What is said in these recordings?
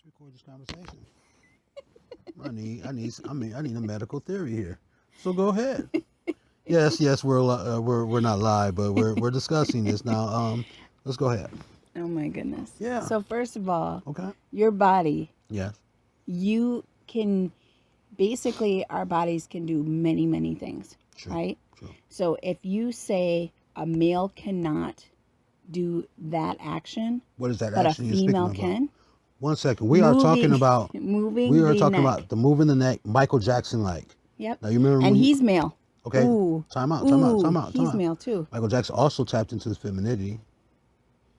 record this conversation. I need a medical theory here. So go ahead. Yes, we're not live, but we're discussing this now. Let's go ahead. Oh my goodness. Yeah. So first of all, Okay. your body, Yes. you can basically our bodies can do many things, True. right? True. So if you say a male cannot do that action, What is that but a action you're speaking female about? can, 1 second. We are talking about moving we are the talking neck. about the moving the neck, Michael Jackson like. Yep. Now you remember And when he's male. okay. Ooh. Time out. He's male too. Michael Jackson also tapped into his femininity.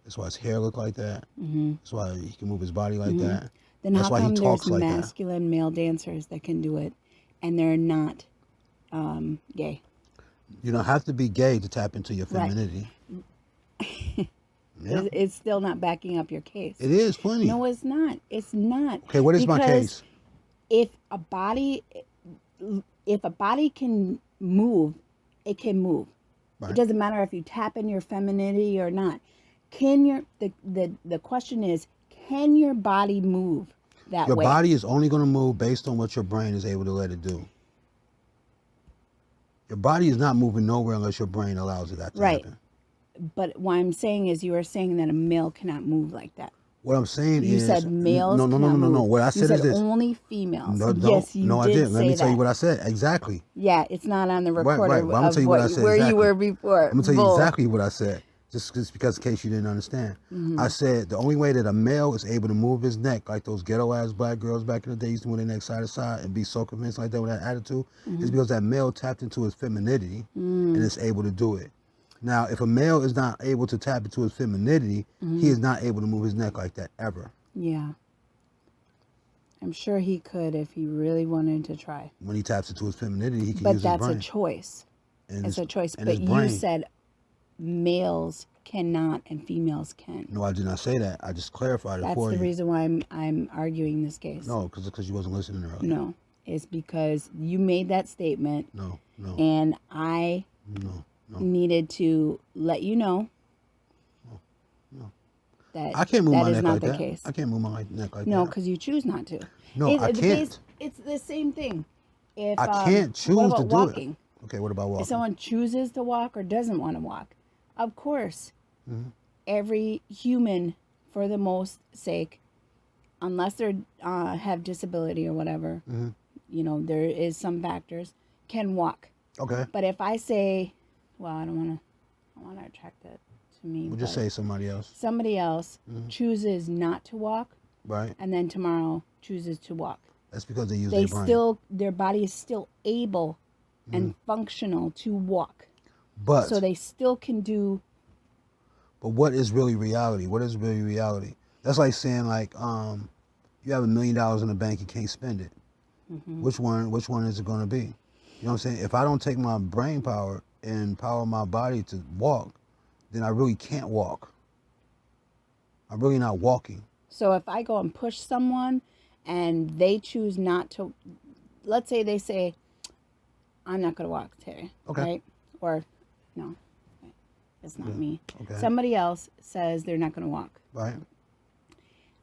That's why his hair looked like that. Mm-hmm. That's why he can move his body like that. Then That's how why he come talks there's like that. masculine male dancers that can do it, and they're not gay? You don't have to be gay to tap into your Right. femininity. Yeah. It's still not backing up your case. It is plenty. No, it's not. It's not. Okay, what is my case? If a body can move, it can move. Right. It doesn't matter if you tap in your femininity or not. The question is, can your body move that Your way? body is only going to move based on what your brain is able to let it do. Your body is not moving nowhere unless your brain allows it that to Right. happen. But what I'm saying is, you are saying that a male cannot move like that. What I'm saying You is said males no. cannot move. What I You said is this. only females. No, Yes, you no, I did didn't. Let me say tell you that. what I said. Exactly. Yeah, it's not on the Right, recorder right. But I'm gonna of tell you what I said where exactly. you were before. I'm gonna tell you Bull. exactly what I said. Just because in case you didn't understand. Mm-hmm. I said the only way that a male is able to move his neck like those ghetto ass black girls back in the day used to move their neck side to side and be so convinced like that with that attitude is because that male tapped into his femininity and is able to do it. Now, if a male is not able to tap into his femininity, he is not able to move his neck like that ever. Yeah. I'm sure he could if he really wanted to try. When he taps into his femininity, he can But use his that's brain. a choice. And It's his- a choice. and But his you brain. said males cannot and females can. No, I did not say that. I just clarified it That's for the you. reason why I'm arguing this case. No, because you wasn't listening earlier. No. It's because you made that statement No. and I No. needed to let you know that I can't move that my is neck not like the that. case. I can't move my neck like No, that. because you choose not to. No, I can't. It's the same thing. If I can't choose what to about do walking? it. Okay, what about walking? If someone chooses to walk or doesn't want to walk, of course, every human, for the most sake, unless they have disability or whatever, you know, there is some factors, can walk. Okay. But if I say, well, I want to attract that to me. We'll just but say somebody else. somebody else chooses not to walk, Right? and then tomorrow chooses to walk. That's because they use They their brain. their body is still able and functional to walk. But So they still can do. but what is really reality? What is really reality? That's like saying like you have $1 million in the bank, you can't spend it. Which one is it going to be? You know what I'm saying? If I don't take my brain power and power my body to walk, then I really can't walk. I'm really not walking. So if I go and push someone and they choose not to, let's say they say, I'm not going to walk, Terry. Okay. Right? Or, no, it's not me. Okay. Somebody else says they're not going to walk. Right?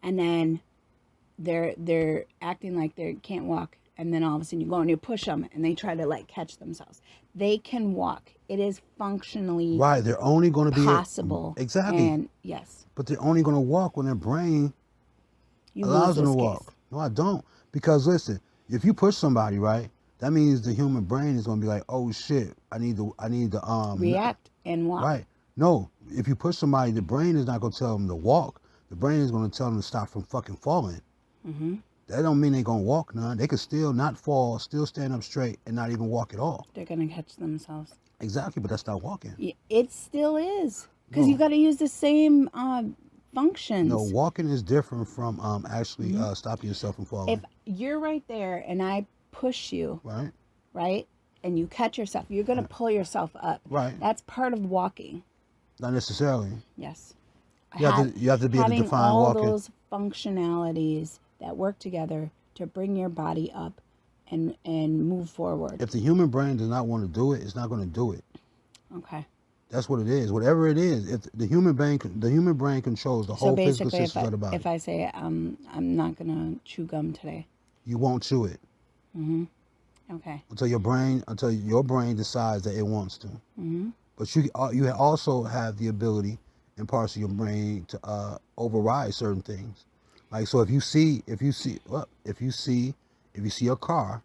And then they're acting like they can't walk. And then all of a sudden you go and you push them and they try to like catch themselves. They can walk. It is functionally Right. They're only going to be possible. Exactly. And yes, But they're only going to walk when their brain you allows lose them to this walk. case. No, I don't. Because listen, if you push somebody, right, that means the human brain is going to be like, oh shit, I need to React and walk. Right. No, if you push somebody, the brain is not going to tell them to walk. The brain is going to tell them to stop from fucking falling. Mm-hmm. That don't mean they're going to walk none. They could still not fall, still stand up straight, and not even walk at all. They're going to catch themselves. Exactly, but that's not walking. It still is. Because No. you got to use the same functions. No, walking is different from actually stopping yourself from falling. If you're right there and I push you, Right? right, and you catch yourself, you're going to pull yourself up. Right. That's part of walking. Not necessarily. Yes. You have to be able to having define all walking. those functionalities that work together to bring your body up and move forward. If the human brain does not want to do it, it's not going to do it. Okay. That's what it is. Whatever it is, if the human brain controls the So whole physical basically, systems of the body. if I say I'm not gonna chew gum today, You won't chew it okay. until your brain decides that it wants to. Mm-hmm. But you also have the ability in parts of your brain to override certain things. Like, so if you see a car,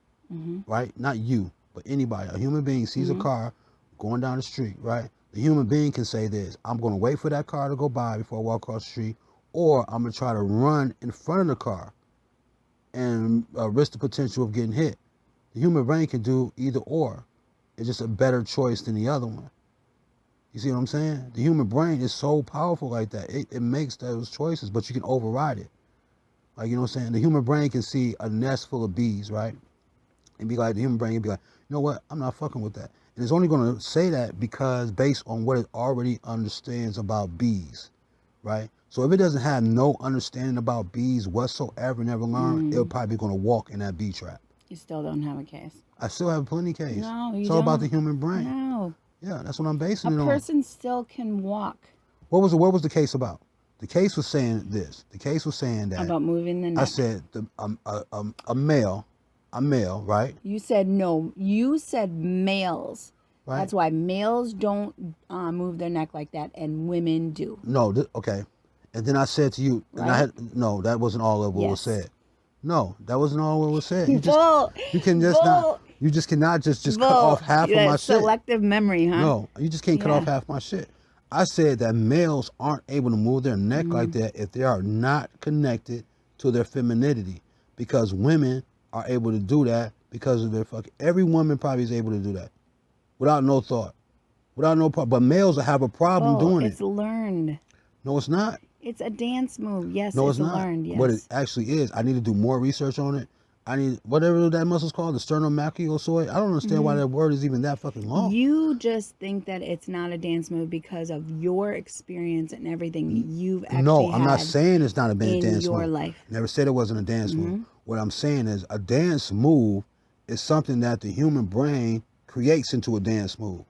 right? Not you, but anybody, a human being sees a car going down the street, right? The human being can say this: I'm going to wait for that car to go by before I walk across the street, or I'm going to try to run in front of the car and risk the potential of getting hit. The human brain can do either or. It's just a better choice than the other one. You see what I'm saying? The human brain is so powerful like that. It makes those choices, but you can override it. Like, you know what I'm saying? The human brain can see a nest full of bees, right? And be like, the human brain can be like, you know what? I'm not fucking with that. And it's only going to say that because based on what it already understands about bees, right? So if it doesn't have no understanding about bees whatsoever, never learned, it'll probably going to walk in that bee trap. You still don't have a case. I still have plenty of case. No, you It's all about don't. the human brain. No, Yeah, that's what I'm basing it a on. person still can walk. What was the case about? The case was saying this. The case was saying that About moving the neck. I said a male, right? You said no. You said males. Right. That's why males don't move their neck like that, and women do. No, okay. And then I said to you, and I had no. That wasn't all of what was said. No, that wasn't all what was said. You just you can just not. You just cannot just cut off half of my shit. Selective memory, huh? No, you just can't cut off half my shit. I said that males aren't able to move their neck like that if they are not connected to their femininity, because women are able to do that because of their fucking. Every woman probably is able to do that without no thought, without no problem. But males will have a problem doing it's it. learned. No, it's not. It's a dance move. Yes, No, it's not. learned. Yes. What it actually is, I need to do more research on it. I need whatever that muscle's called, the sternocleidomastoid. I don't understand why that word is even that fucking long. You just think that it's not a dance move because of your experience and everything you've actually No, I'm not had saying it's not a in dance your move. life. Never said it wasn't a dance move. What I'm saying is a dance move is something that the human brain creates into a dance move.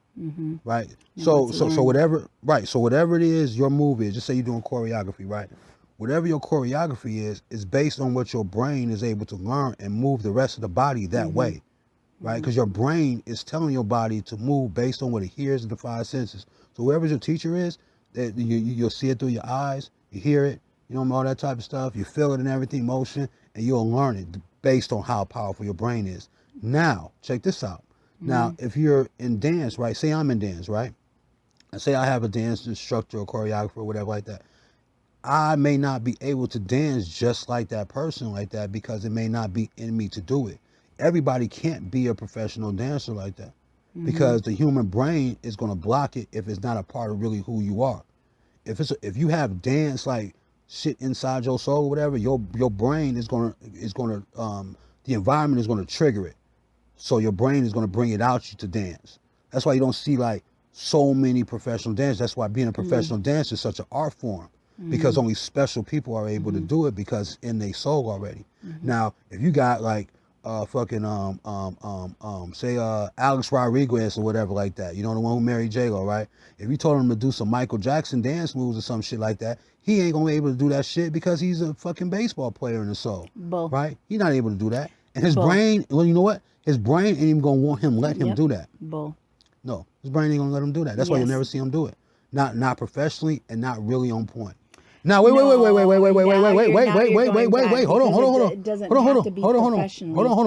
Right? So whatever it is your move is, just say you're doing choreography, right? Whatever your choreography is based on what your brain is able to learn and move the rest of the body that way, right? Because your brain is telling your body to move based on what it hears in the five senses. So whoever your teacher is, that you'll see it through your eyes, you hear it, you know, all that type of stuff, you feel it and everything, motion, and you'll learn it based on how powerful your brain is. Now, check this out. Now, if you're in dance, right? Say I'm in dance, right? And say I have a dance instructor or choreographer or whatever like that. I may not be able to dance just like that person like that because it may not be in me to do it. Everybody can't be a professional dancer like that because the human brain is going to block it if it's not a part of really who you are. If you have dance like shit inside your soul or whatever, your brain is going to the environment is going to trigger it. So your brain is going to bring it out you to dance. That's why you don't see like so many professional dancers. That's why being a professional dancer is such an art form. Because only special people are able to do it because in their soul already. Now, if you got like say Alex Rodriguez or whatever like that, you know, the one who married J-Lo, right? If you told him to do some Michael Jackson dance moves or some shit like that, he ain't gonna be able to do that shit because he's a fucking baseball player in the soul, right? He's not able to do that. And his brain, well, you know what? His brain ain't even gonna want him let him do that. No, his brain ain't gonna let him do that. That's why you'll never see him do it. Not professionally and not really on point. Now wait. Hold on.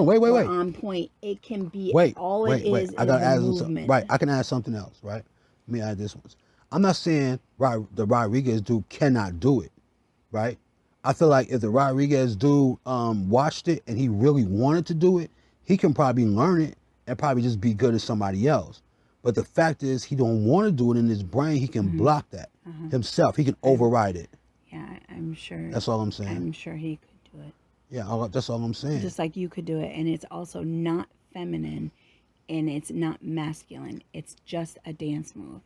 Wait. On point. It can be wait. I gotta add something. Right. I can add something else. Right. Let me add this one. I'm not saying the Rodriguez dude cannot do it. Right. I feel like if the Rodriguez dude watched it and he really wanted to do it, he can probably learn it and probably just be good as somebody else. But the fact is, he don't want to do it in his brain. He can block that himself. He can override it. Yeah, I'm sure. That's all I'm saying. I'm sure he could do it. Yeah, that's all I'm saying. Just like you could do it. And it's also not feminine and it's not masculine. It's just a dance move.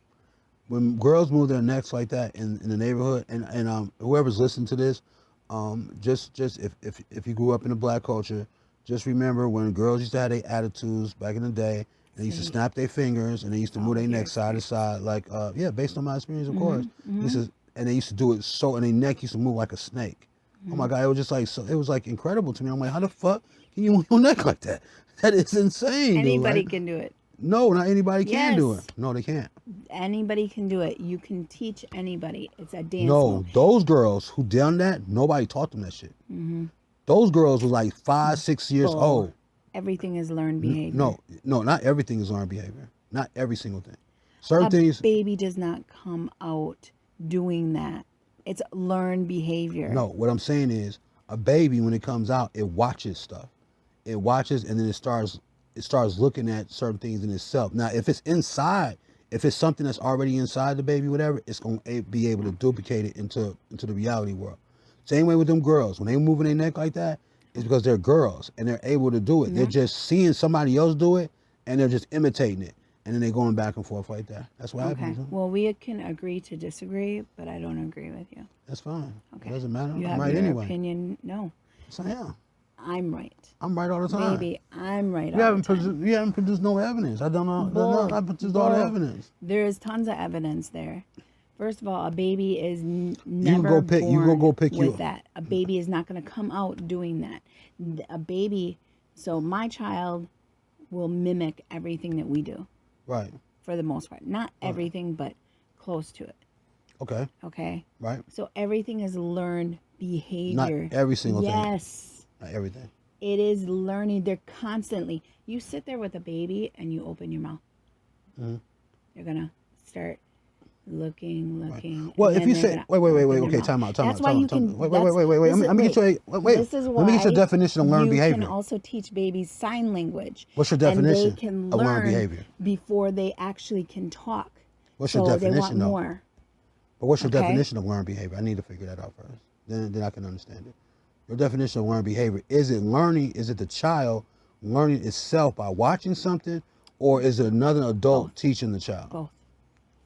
When girls move their necks like that in the neighborhood, and whoever's listening to this, just if you grew up in the black culture, just remember when girls used to have their attitudes back in the day, They used to See. snap their fingers and they used to move their neck side to side, like yeah, based on my experience, of course. And they used to do it so, and their neck used to move like a snake. Oh my God, it was just like so. It was like incredible to me. I'm like, how the fuck can you move your neck like that? That is insane, dude. Anybody Like, can do it. no, not anybody can do Yes. it. No, they can't. Anybody can do it. You can teach anybody. It's a dance No, move. those girls who done that, nobody taught them that shit. Those girls was like 5, 6 years Bull. old. Everything is learned behavior. No, not everything is learned behavior. Not every single thing. Certain A things. baby does not come out doing that. It's learned behavior. No, what I'm saying is a baby when it comes out, it watches stuff. It watches and then it starts looking at certain things in itself. Now, if it's inside, if it's something that's already inside the baby, whatever, it's going to be able to duplicate it into the reality world. Same way with them girls. When they moving their neck like that, it's because they're girls and they're able to do it. They're just seeing somebody else do it and they're just imitating it. And then they're going back and forth like that. That's what Okay. happens. Huh? Well, we can agree to disagree, but I don't agree with you. That's fine. Okay. It doesn't matter. You I'm have right your anyway. opinion. No, Yes, I am. I'm right. I'm right all the time. Baby, I'm right You all the haven't, time. you haven't produced no evidence. I don't know. Bull. I produced all the Bull. evidence. There's tons of evidence there. First of all, a baby is can never go pick- born you can go pick with you- that. A baby is not going to come out doing that. A baby, so my child will mimic everything that we do Right. for the most part. Not everything, but close to it. Okay. Okay? Right. So everything is learned behavior. Not every single thing. Yes. Not everything. It is learning. They're constantly. You sit there with a baby and you open your mouth. Mm-hmm. They're gonna start looking. Well, and if then you they're say, gonna wait, open their okay, mouth. time out. That's why you can. Wait. that's- Let this me is- get you wait. This is Let me get your why definition of learned behavior. You can also teach babies sign language. What's your definition And they can of learned learn behavior? before they actually can talk. What's your so definition, they want though? more. But what's your Okay. definition of learned behavior? I need to figure that out first. Then I can understand it. Your definition of learned behavior, is it learning, is it the child learning itself by watching something, or is it another adult teaching the child? Both.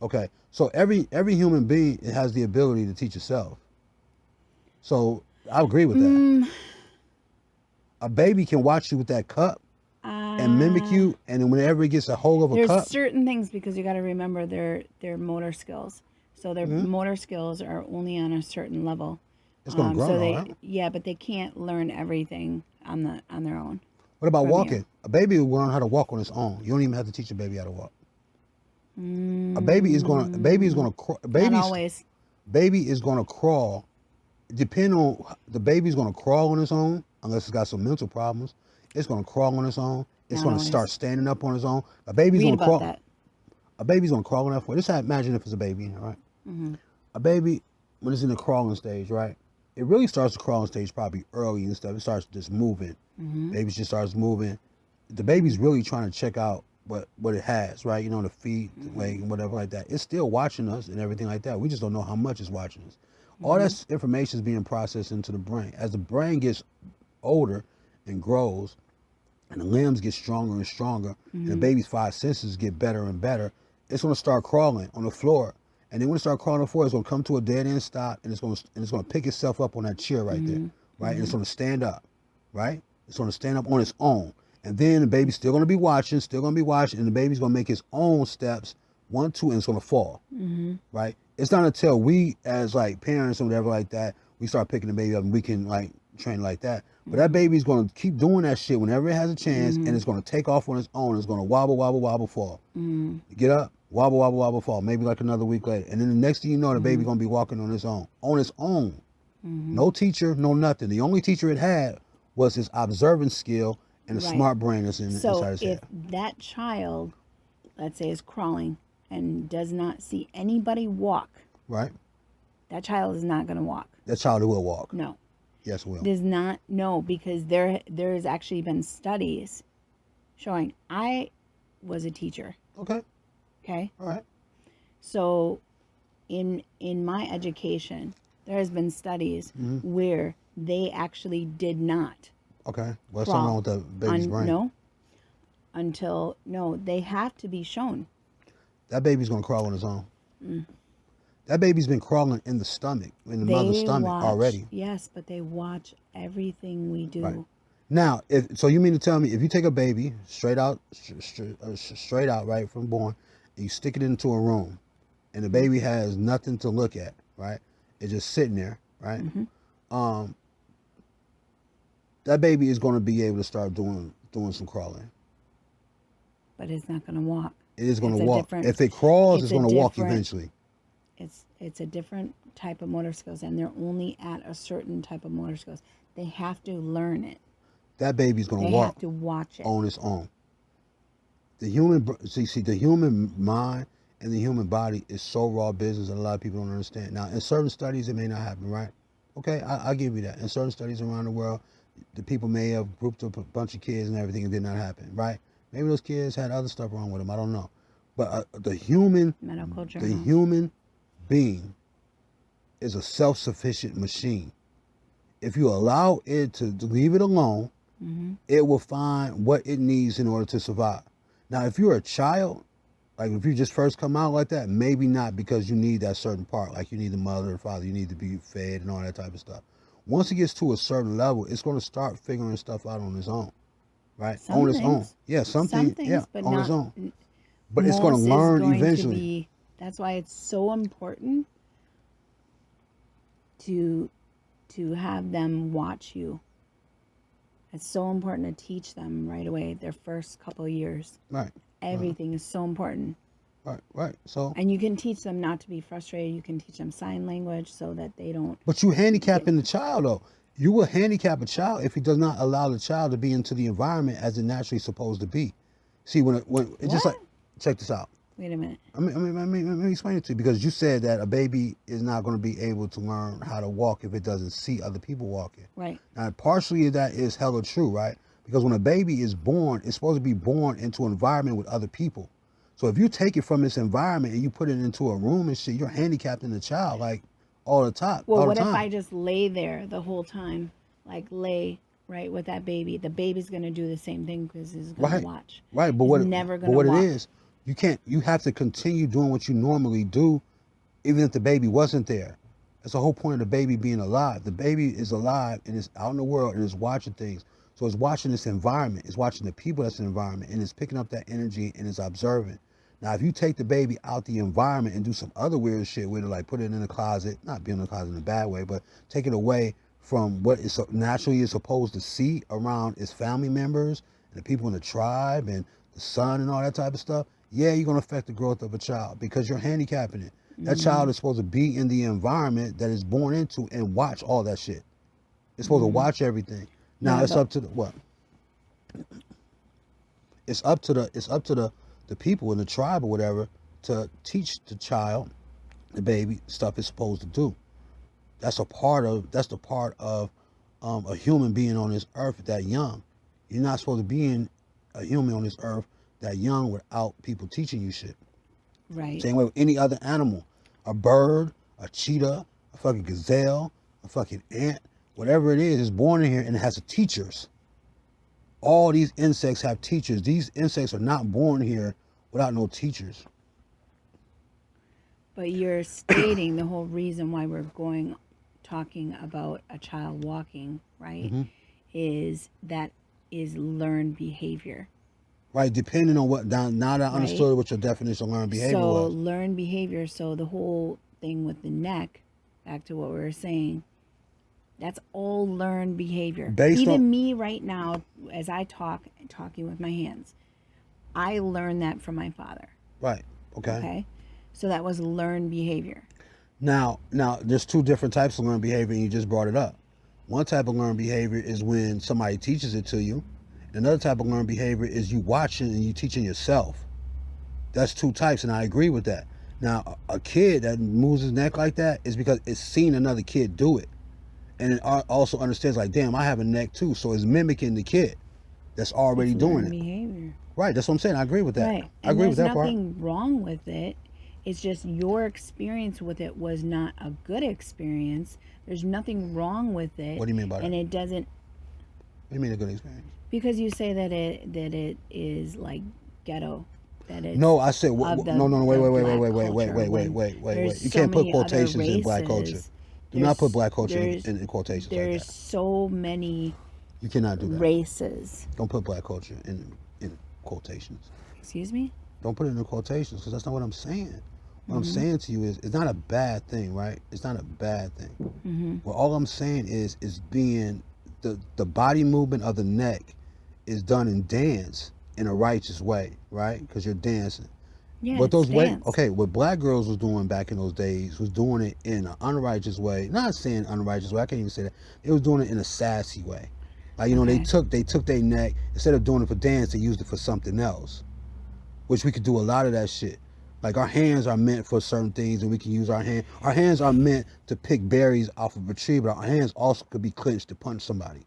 Okay. So every human being has the ability to teach itself. So I agree with that. A baby can watch you with that cup and mimic you, and then whenever it gets a hold of a There's cup, certain things because you got to remember their motor skills. So their Mm-hmm. motor skills are only on a certain level. it's gonna grow. So all they, right? yeah, but they can't learn everything on their own. What about from you. walking? A baby will learn how to walk on its own. You don't even have to teach a baby how to walk. A baby is gonna Not always. baby is gonna crawl. Depending on the baby's gonna crawl on its own, unless it's got some mental problems. It's gonna crawl on its own. It's Not gonna always. start standing up on its own. A baby's Read gonna about crawl. that. A baby's gonna crawl on that floor. Just imagine if it's a baby, right? Mm-hmm. A baby, when it's in the crawling stage, right? It really starts the crawling stage probably early and stuff. It starts just moving. Baby just starts moving. The baby's really trying to check out what it has, right? You know, the feet, the leg, and whatever like that. It's still watching us and everything like that. We just don't know how much it's watching us. All that information is being processed into the brain. As the brain gets older and grows, and the limbs get stronger and stronger, and the baby's 5 senses get better and better, it's going to start crawling on the floor. And then when it starts crawling on the floor, it's going to come to a dead end stop, and it's going to pick itself up on that chair right there, right? And it's going to stand up, right? It's going to stand up on its own. And then the baby's still going to be watching, and the baby's going to make his own steps, 1, 2, and it's going to fall, right? It's not until we, as like parents or whatever like that, we start picking the baby up and we can like train like that. But that baby's going to keep doing that shit whenever it has a chance, and it's going to take off on its own. It's going to wobble, fall. Get up, wobble, fall. Maybe like another week later, and then the next thing you know, the baby's going to be walking on its own. On its own. No teacher, no nothing. The only teacher it had was his observing skill and the Right. smart brain that's So inside his if head. that child, let's say, is crawling and does not see anybody walk, Right? that child is not going to walk. That child will walk. No. Yes, will. Does not know because there's actually been studies showing. I was a teacher. Okay. Okay. All right. So in my education, there has been studies where they actually did not Okay. What's crawl something wrong with the baby's brain? No, they have to be shown. That baby's going to crawl on its own. That baby's been crawling in the stomach, in the mother's stomach watch, already. Yes, but they watch everything we do. Right. Now, so you mean to tell me if you take a baby straight out, straight out, right, from born, and you stick it into a room, and the baby has nothing to look at, right? It's just sitting there, right? That baby is going to be able to start doing some crawling. But it's not going to walk. It is going to walk. If it crawls, it's going to walk eventually. It's a different type of motor skills, and they're only at a certain type of motor skills. They have to learn it. That baby's going to walk. They have to watch it on its own. The human mind and the human body is so raw business that a lot of people don't understand. Now, in certain studies, it may not happen, right? Okay, I'll give you that. In certain studies around the world, the people may have grouped up a bunch of kids and everything, and it did not happen, right? Maybe those kids had other stuff wrong with them. I don't know. But the human being is a self-sufficient machine. If you allow it to leave it alone, it will find what it needs in order to survive. Now, if you're a child, like if you just first come out like that, maybe not, because you need that certain part. Like you need the mother or father, you need to be fed and all that type of stuff. Once it gets to a certain level, it's going to start figuring stuff out on its own, right? On its own. Yeah, some things, but on its own. But it's going to learn eventually. That's why it's so important to have them watch you. It's so important to teach them right away, their first couple of years. Right. Everything is so important. Right. So. And you can teach them not to be frustrated. You can teach them sign language so that they don't. But you handicapping the child, though. You will handicap a child if he does not allow the child to be into the environment as it naturally supposed to be. See, when it's just like, check this out. Wait a minute. Let me explain it to you, because you said that a baby is not going to be able to learn how to walk if it doesn't see other people walking. Right. Now, partially that is hella true, right? Because when a baby is born, it's supposed to be born into an environment with other people. So if you take it from its environment and you put it into a room and shit, you're handicapping the child like all the time. Well, what if I just lay there the whole time, like lay right with that baby? The baby's gonna do the same thing because he's gonna watch. Right, but what it is, you can't. You have to continue doing what you normally do, even if the baby wasn't there. That's the whole point of the baby being alive. The baby is alive and it's out in the world and it's watching things. So it's watching this environment. It's watching the people that's in the environment, and it's picking up that energy and it's observing. Now, if you take the baby out the environment and do some other weird shit with it, like put it in the closet, not be in the closet in a bad way, but take it away from what it naturally is supposed to see around its family members and the people in the tribe and the sun and all that type of stuff, yeah, you're going to affect the growth of a child because you're handicapping it. That child is supposed to be in the environment that it's born into and watch all that shit. It's supposed to watch everything. Now it's up to the what? It's up to the people in the tribe or whatever to teach the child, the baby, stuff it's supposed to do. That's the part of a human being on this earth that young. You're not supposed to be a human on this earth that young without people teaching you shit. Right. Same way with any other animal. A bird, a cheetah, a fucking gazelle, a fucking ant, whatever it is born in here and it has teachers. All these insects have teachers. These insects are not born here without no teachers. But you're stating the whole reason why we're talking about a child walking, right? Is learned behavior. Right, depending on what, now that I understood what your definition of learned behavior was. So learned behavior, so the whole thing with the neck, back to what we were saying, that's all learned behavior. Even me right now, as I talking with my hands, I learned that from my father. Right, okay. Okay, so that was learned behavior. Now, there's two different types of learned behavior, and you just brought it up. One type of learned behavior is when somebody teaches it to you. Another type of learned behavior is you watching and you teaching yourself. That's two types, and I agree with that. Now, a kid that moves his neck like that is because it's seen another kid do it. And it also understands, like, damn, I have a neck too. So it's mimicking the kid that's already doing it. Behavior. Right, that's what I'm saying. I agree with that. Right. I agree with that part. There's nothing wrong with it. It's just your experience with it was not a good experience. There's nothing wrong with it. What do you mean by that? And it doesn't. What do you mean a good experience? Because you say that it is like ghetto. That it's no, I said no. Wait. There's You can't put many quotations other in black culture. races. Do not put black culture in quotations. There's like that. so many You cannot do that. races. Don't put black culture in quotations. Excuse me? Don't put it in quotations because that's not what I'm saying. What I'm saying to you is it's not a bad thing, right? It's not a bad thing. Well, all I'm saying is being the body movement of the neck is done in dance in a righteous way, right? Because you're dancing. Yeah, But those way, dance. okay, what black girls was doing back in those days was doing it in an unrighteous way. Not saying unrighteous way, I can't even say that. They was doing it in a sassy way. Like, you know, they took their neck, instead of doing it for dance, they used it for something else. Which we could do a lot of that shit. Like, our hands are meant for certain things, and we can use our hand. Our hands are meant to pick berries off of a tree, but our hands also could be clenched to punch somebody.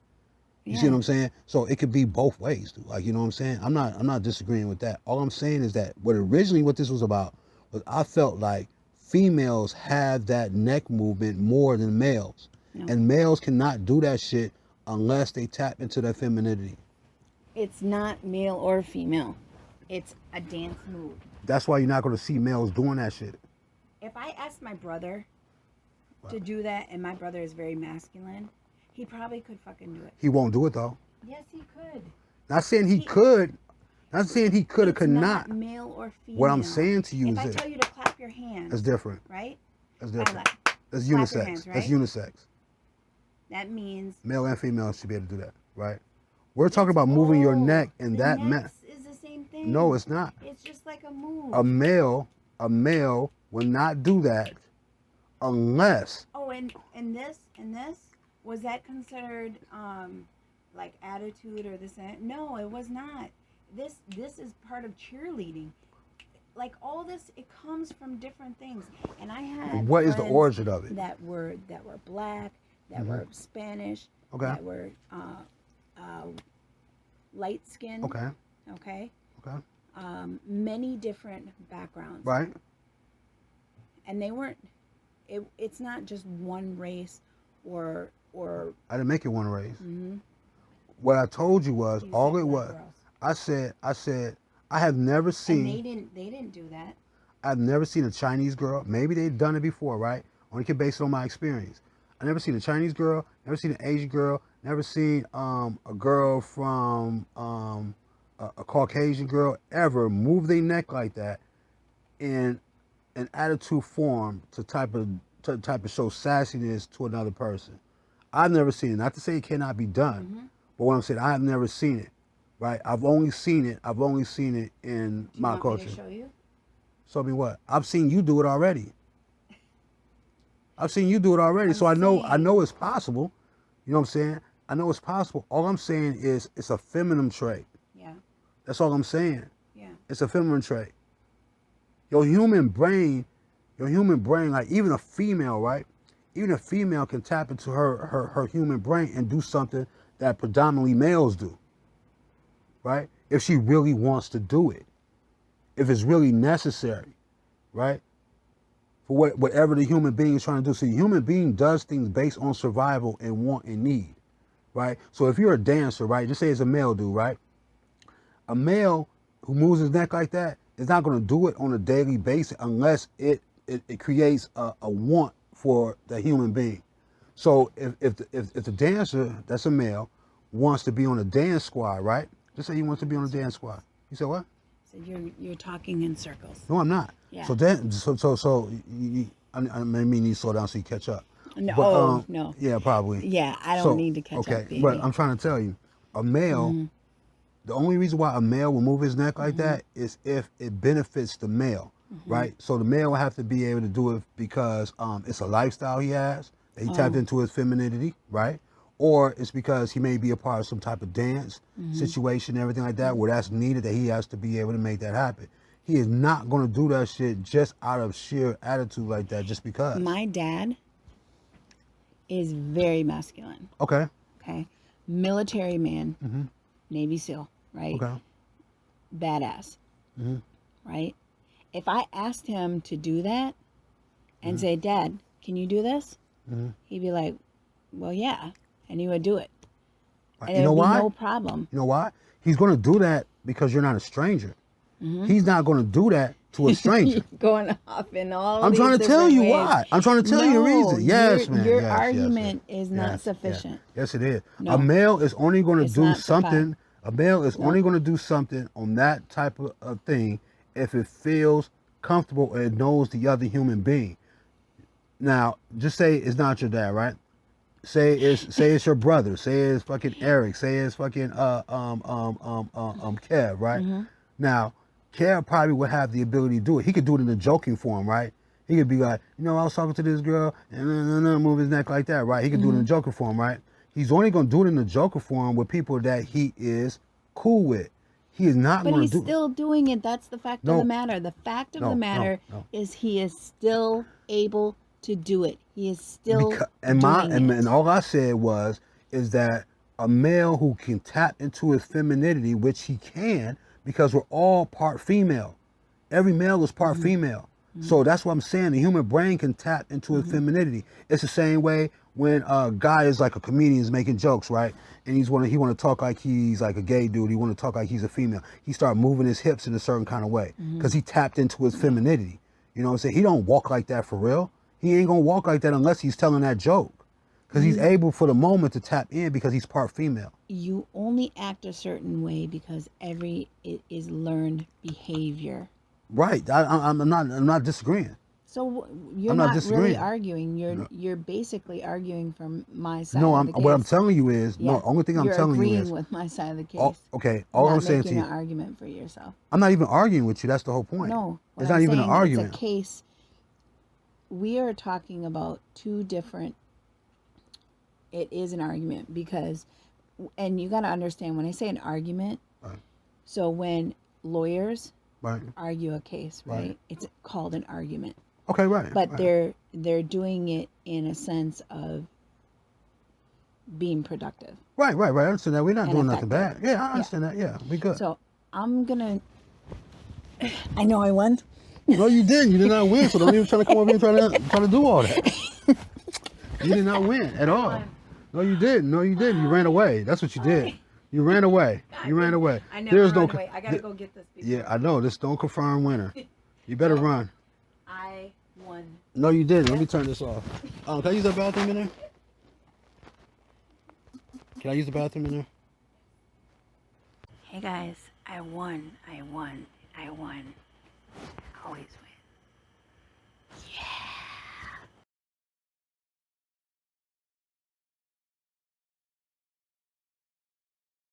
You see what I'm saying? So it could be both ways, dude. Like, you know what I'm saying? I'm not disagreeing with that. All I'm saying is that what this was about was I felt like females have that neck movement more than males. No. And males cannot do that shit unless they tap into their femininity. It's not male or female. It's a dance move. That's why you're not going to see males doing that shit. If I asked my brother to do that, and my brother is very masculine, he probably could fucking do it. He won't do it, though. Yes, he could. Not saying he could. Not saying he could or It's could not not. male or female. What I'm saying to you if is I this. tell you to clap your hands, That's different. right? That's I different. like That's clap your unisex. hands, That's right? unisex. That means Male and female should be able to do that, right? We're talking about moving your neck and the that necks is the same thing. No, it's not. It's just like a move. A male will not do that unless Oh, and this was that considered like attitude or this? No, it was not. This is part of cheerleading. Like all this, it comes from different things. And I had what is the friends origin of it? that were black, that were Spanish, Okay. that were light skinned. Okay. Okay. Okay. Many different backgrounds. Right. And they weren't. It's not just one race or. I didn't make it one race. Mm-hmm. What I told you was You all said it black was. girls. I said I have never seen. And they didn't do that. I've never seen a Chinese girl. Maybe they've done it before, right? Only can base it on my experience. I never seen a Chinese girl. Never seen an Asian girl. Never seen a girl from a Caucasian girl ever move their neck like that in an attitude form to type of show sassiness to another person. I've never seen it. Not to say it cannot be done, but what I'm saying, I have never seen it. Right? I've only seen it in Do you my want culture. me to show you? Show me what? I've seen you do it already. I've seen you do it already, so I know it's possible. You know what I'm saying? I know it's possible. All I'm saying is it's a feminine trait. Yeah. That's all I'm saying. Yeah. It's a feminine trait. Your human brain, like even a female, right? Even a female can tap into her human brain and do something that predominantly males do. Right? If she really wants to do it. If it's really necessary. Right? For whatever the human being is trying to do. See, the human being does things based on survival and want and need. Right? So if you're a dancer, right? Just say it's a male dude, right? A male who moves his neck like that is not going to do it on a daily basis unless it creates a want for the human being. So if the dancer, that's a male, wants to be on a dance squad, right? Just say he wants to be on a dance squad. You said what? So you're talking in circles. No, I'm not. Yeah. So then, I may need to slow down so you catch up. No, But, no. Yeah, probably. Yeah, I don't need to catch up, Okay, baby. but I'm trying to tell you, a male, the only reason why a male will move his neck like that is if it benefits the male, right? So the male will have to be able to do it because it's a lifestyle he has, that he tapped into his femininity, right? Or it's because he may be a part of some type of dance situation, everything like that, where that's needed, that he has to be able to make that happen. He is not going to do that shit just out of sheer attitude like that, just because. My dad is very masculine. Okay. Okay. Military man, Navy SEAL, right? Okay. Badass. Right? If I asked him to do that and say, Dad, can you do this? He'd be like, well, yeah. And he would do it. And You know there'd be why? no problem. You know why? He's going to do that because you're not a stranger. He's not going to do that to a stranger. Going off in all I'm these trying to tell different you ways. why. I'm trying to tell you a reason. Yes, man. Your Yes, argument yes, is yes, not yes, sufficient. Yes, it is. No. A male is only going to It's do not something. A male is No. only going to do something on that type of thing if it feels comfortable and it knows the other human being. Now, just say it's not your dad, right? Say it's your brother. Say it's fucking Eric. Say it's fucking Kev, right? Mm-hmm. Now, Kev probably would have the ability to do it. He could do it in a joking form, right? He could be like, I was talking to this girl and move his neck like that, right? He could do it in a joking form, right? He's only gonna do it in a joker form with people that he is cool with. He is not But gonna he's do still doing it. That's the fact of No. the matter. The fact of No, the no, matter no. is he is still able to do it. He is still and doing it. all I said is that a male who can tap into his femininity, which he can, because we're all part female. Every male is part female. So that's what I'm saying. The human brain can tap into his femininity. It's the same way when a guy is like a comedian is making jokes, right? And he want to talk like he's like a gay dude. He want to talk like he's a female. He start moving his hips in a certain kind of way because he tapped into his femininity. You know what I'm saying? He don't walk like that for real. He ain't gonna walk like that unless he's telling that joke, because he's able for the moment to tap in because he's part female. You only act a certain way because it is learned behavior. Right. I'm not disagreeing. So you're I'm not not really disagreeing. arguing. You're basically arguing from my side. No, of the case. what I'm telling you is Yeah. only thing I'm telling you You're is agreeing with my side of the case. okay. You're All not I'm saying to making you, an argument for yourself. I'm not even arguing with you. That's the whole point. No, it's not even an argument. It's a case. We are talking about two different. It is an argument because, and you got to understand when I say an argument. Right. So when lawyers Right. argue a case, right? It's called an argument. Okay, right. But right. they're doing it in a sense of being productive. Right. I understand that. We're not and doing nothing effective. bad. Yeah, I understand that. Yeah, we good. So I'm gonna. I know I won. No, you didn't. You did not win. So don't even try to come over here and try to do all that. You did not win at all. No, you didn't. No, you didn't. You ran away. That's what you did. You ran away. You ran away. I never There's ran no, away. I gotta go get this. Yeah, I know. This don't confirm winner. You better run. I won. No, you didn't. Let me turn this off. Can I use the bathroom in there? Can I use the bathroom in there? Hey guys, I won. I always win.